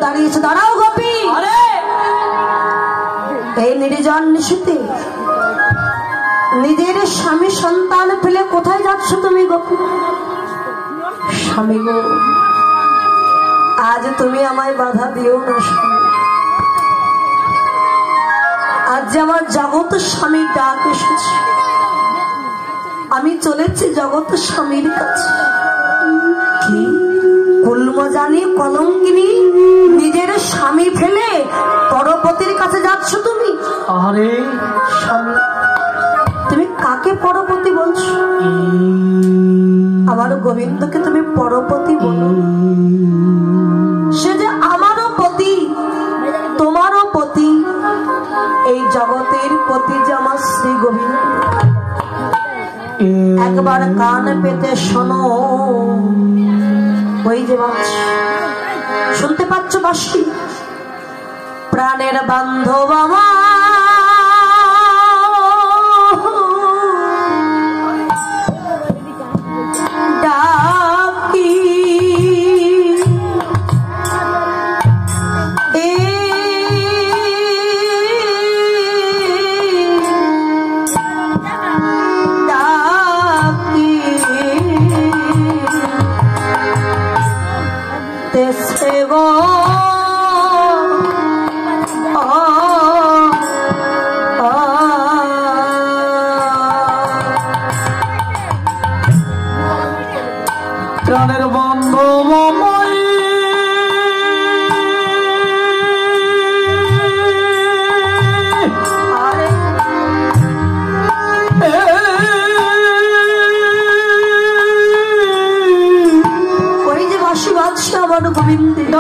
দাঁড়িয়েছে, দাঁড়াও গোপী। এই নির্জন নিশীথে নিজের স্বামী সন্তান ফেলে কোথায় যাচ্ছ তুমি গোপী? স্বামী গো, আজ তুমি আমায় বাধা দিও না স্বামী। আজ আমার জগৎ স্বামী ডাক এসেছে, আমি চলেছি জগৎ স্বামীর কাছে। কি কুলমজানি কলঙ্কিনী, নিজের স্বামী ফেলে পরপতির কাছে যাচ্ছ তুমি? আরে স্বামী, তুমি কাকে পরপতি বলছো? আমার গোবিন্দকে তুমি পরপতি বলো। সে যে আমারও পতি, তোমারও পতি, এই জগতের পতি যে আমার শ্রী গোবিন্দ। একবার কান পেতে শোনো, ওই যে বাঁশি শুনতে পাচ্ছ? বাঁশি প্রাণের বান্ধব আমার ডাকি, প্রাণের বান্ধব আমায় ওই যে বাঁশি বাজছে আমার গোবিন্দ।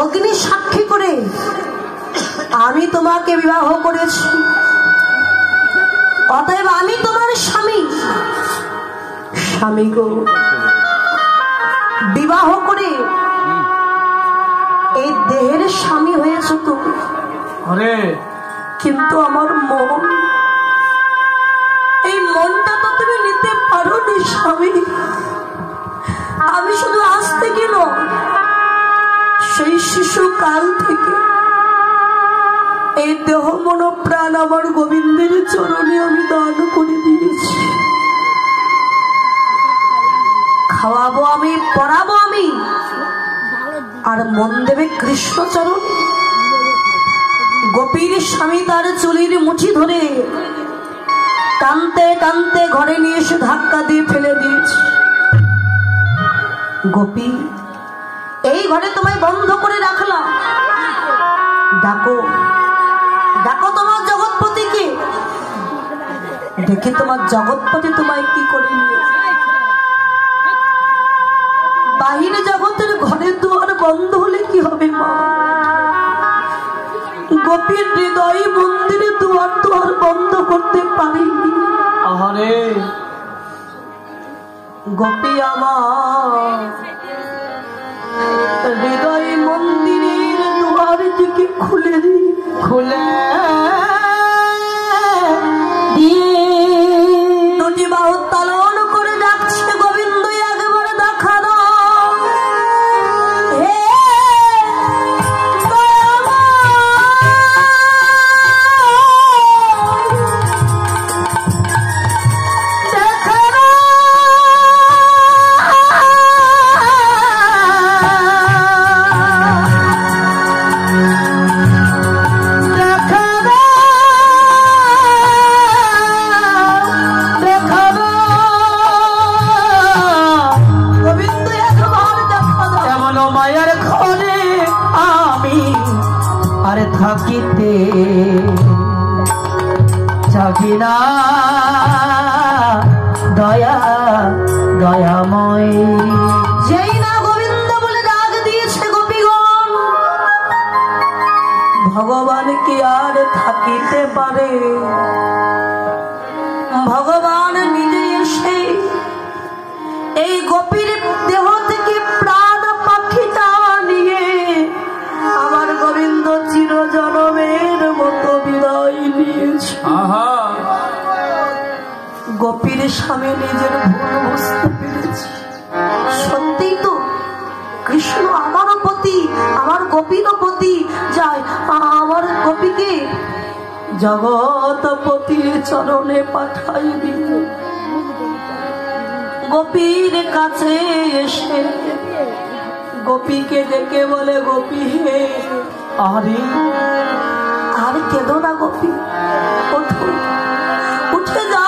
অগ্নি সাক্ষী করে আমি তোমাকে বিবাহ করেছি, অতএব আমি তোমার স্বামী। স্বামী গো, বিবাহ করে এই দেহের স্বামী হয়েছ তুমি। কিন্তু আমার মন, এই মনটা তো তুমি নিতে পারো নি স্বামী। আমি শুধু আজ থেকে নয়, সেই শিশুকাল থেকে এই দেহ মন প্রাণ আমার গোবিন্দের চরণে আমি দান করে দিয়েছি। খাওয়াবো আমি, পড়াবো আমি, আর মন দেবে কৃষ্ণচরণ। গোপীর স্বামী তার চুলির মুঠি ধরে টানতে টানতে ঘরে নিয়ে এসে ধাক্কা দিয়ে ফেলে দিয়েছে। গোপী, এই ঘরে তোমায় বন্ধ করে রাখলাম, ডাকো ডাকো তোমার জগৎপতিকে। দেখে তোমার জগৎপতি তোমায় কি করে নিয়ে। বাহিরে জগতের ঘরের দুয়ার বন্ধ হলে কি হবে মা? গোপীর হৃদয় মন্দিরে দুয়ার তো আর বন্ধ করতে পারিনি। আহারে গোপী আমার হৃদয় মন্দিরের দুয়ার দিকে খুলে দিই, খুলে দুটি বাহু তালন করে ডাকছে, গোবিন্দ একবার দেখা দাও। হে থাকিতে যাবি না দয়া দয়াময়। যেই না গোবিন্দ বলে ডাক দিয়েছে গোপীগণ, ভগবান কি আর থাকিতে পারে? ভগবান নিজে এসে এই গোপীর দেহ থেকে প্রাণ পাখিটা নিয়ে আমার গোবিন্দ চিরজনমের মতো বিদায় নিয়েছে। গোপীর স্বামী নিজের ভুল বুঝতে পেরেছে। সত্যি তো, কৃষ্ণ আমারও পতি, আমার গোপীরও পতি। যাই আমার গোপীকে জগৎপতির চরণে পাঠাই দিল। গোপীর কাছে এসে গোপীকে ডেকে বলে, গোপী হে, আর কেঁদো না গোপী, ওঠো, উঠে যা